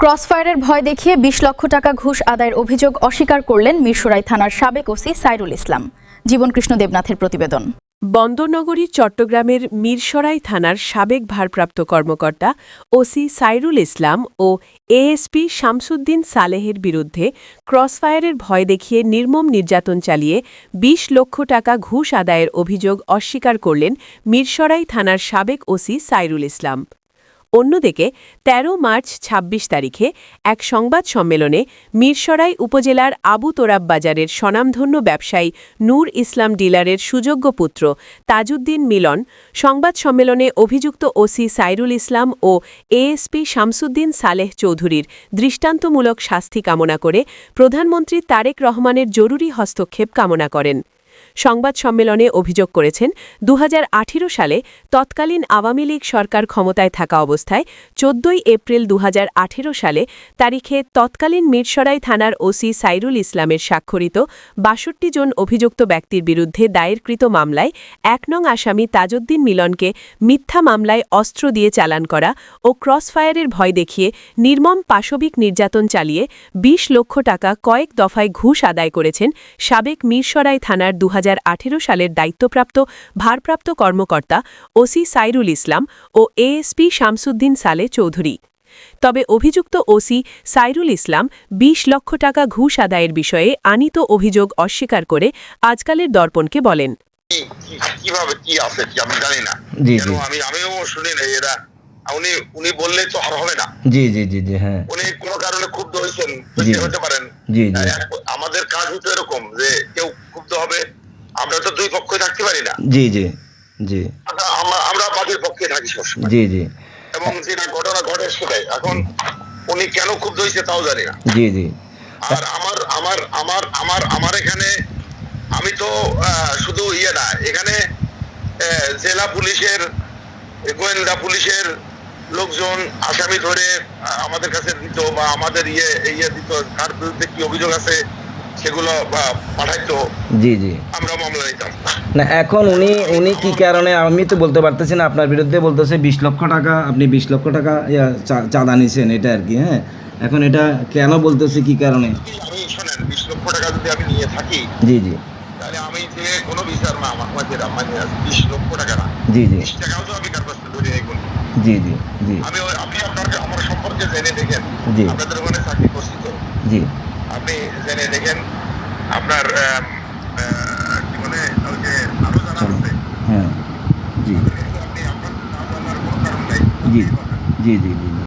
ক্রসফায়ারের ভয় দেখিয়ে ২০ লক্ষ টাকা ঘুষ আদায়ের অভিযোগ অস্বীকার করলেন মিরসরাই থানার সাবেক ওসি সাইরুল ইসলাম। জীবনকৃষ্ণ দেবনাথের প্রতিবেদন। বন্দরনগরী চট্টগ্রামের মিরসরাই থানার সাবেক ভারপ্রাপ্ত কর্মকর্তা ওসি সাইরুল ইসলাম ও এএসপি শামসুদ্দিন সালেহের বিরুদ্ধে ক্রসফায়ারের ভয় দেখিয়ে নির্মম নির্যাতন চালিয়ে ২০ লক্ষ টাকা ঘুষ আদায়ের অভিযোগ অস্বীকার করলেন মিরসরাই থানার সাবেক ওসি সাইরুল ইসলাম। অন্যদিকে ১৩ মার্চ ২৬ তারিখে এক সংবাদ সম্মেলনে মিরসরাই উপজেলার আবু তোরাব বাজারের স্বনামধন্য ব্যবসায়ী নূর ইসলাম ডিলারের সুযোগ্য পুত্র তাজউদ্দিন মিলন সংবাদ সম্মেলনে অভিযুক্ত ওসি সাইরুল ইসলাম ও এএসপি শামসুদ্দিন সালেহ চৌধুরীর দৃষ্টান্তমূলক শাস্তি কামনা করে প্রধানমন্ত্রী তারেক রহমানের জরুরি হস্তক্ষেপ কামনা করেন। সংবাদ সম্মেলনে অভিযোগ করেছেন ২০১৮ সালে তৎকালীন আওয়ামী লীগ সরকার ক্ষমতায় থাকা অবস্থায় ১৪ এপ্রিল ২০১৮ সালে তারিখে তৎকালীন মিরসরাই থানার ওসি সাইরুল ইসলামের স্বাক্ষরিত ৬২ জন অভিযুক্ত ব্যক্তির বিরুদ্ধে দায়েরকৃত মামলায় ১ নং আসামি তাজউদ্দিন মিলনকে মিথ্যা মামলায় অস্ত্র দিয়ে চালান করা ও ক্রসফায়ারের ভয় দেখিয়ে নির্মম পাশবিক নির্যাতন চালিয়ে ২০ লক্ষ টাকা কয়েক দফায় ঘুষ আদায় করেছেন সাবেক মিরসরাই থানার ২০১৮ সালের দায়িত্বপ্রাপ্ত ভারপ্রাপ্ত কর্মকর্তা ওসি সাইরুল ইসলাম ও এএসপি শামসুদ্দিন সালেহ চৌধুরী। তবে অভিযুক্ত ওসি সাইরুল ইসলাম ২০ লক্ষ টাকা ঘুষ আদায়ের বিষয়ে আনীত অভিযোগ অস্বীকার করে আজকালের দর্পণকে বলেন, কিভাবে কি আছে আমি জানি না, আমিও শুনি না, এরা উনি বললে তো আর হবে না। জি জি জি জি হ্যাঁ, উনি কোনো কারণে ক্ষুব্ধ হয়েছেন হতে পারেন। জি জি আমাদের কাজ হতো এরকম যে কেউ ক্ষুব্ধ হবে, আমরা তো দুই পক্ষে থাকতে পারি না। জি জি জি আমরা বাদীর পক্ষে থাকি সবসময়। জি জি এবং যেটা ঘটনা ঘটে সেটাই। এখন উনি কেন ক্ষুব্ধ হয়েছে তাও জানি না। জি জি আর আমার এখানে আমি তো শুধু না, এখানে জেলা পুলিশের গোয়েন্দা পুলিশের লোকজন আসামি ধরে আমাদের কাছে দিত বা আমাদের দিত, তার বিরুদ্ধে কি অভিযোগ আছে সেগুলো পাঠাইতো। জি জি আমরা মামলা নিতাম না। এখন উনি কি কারণে আমি তো বলতে পারতেছি না, আপনার বিরুদ্ধে বলতেছে ২০ লক্ষ টাকা, আপনি ২০ লক্ষ টাকা চাঁদা নিছেন, এটা আর কি। হ্যাঁ, এখন এটা কেন বলতেছে, কি কারণে? আমি শোনেন, ২০ লক্ষ টাকা যদি আমি নিয়ে থাকি, জি জি, তাহলে আমি যে কোনো বিচার না আমার ২০ লক্ষ টাকা না, জি জি ২০ টাকাও তো আমি কার কাছ থেকে ধরে নেই। জি জি জি আপনি আমার সম্পর্কে জেনে দেখেন, জি আপনাদের ওখানে চাকরি করছি তো, জি আপনি জেনে দেখেন আপনার কি বলে কালকে আরো জানা আছে। হ্যাঁ, জি আপনি আপনার না জানার কোনো কারণ নাই। জি জি জি জি।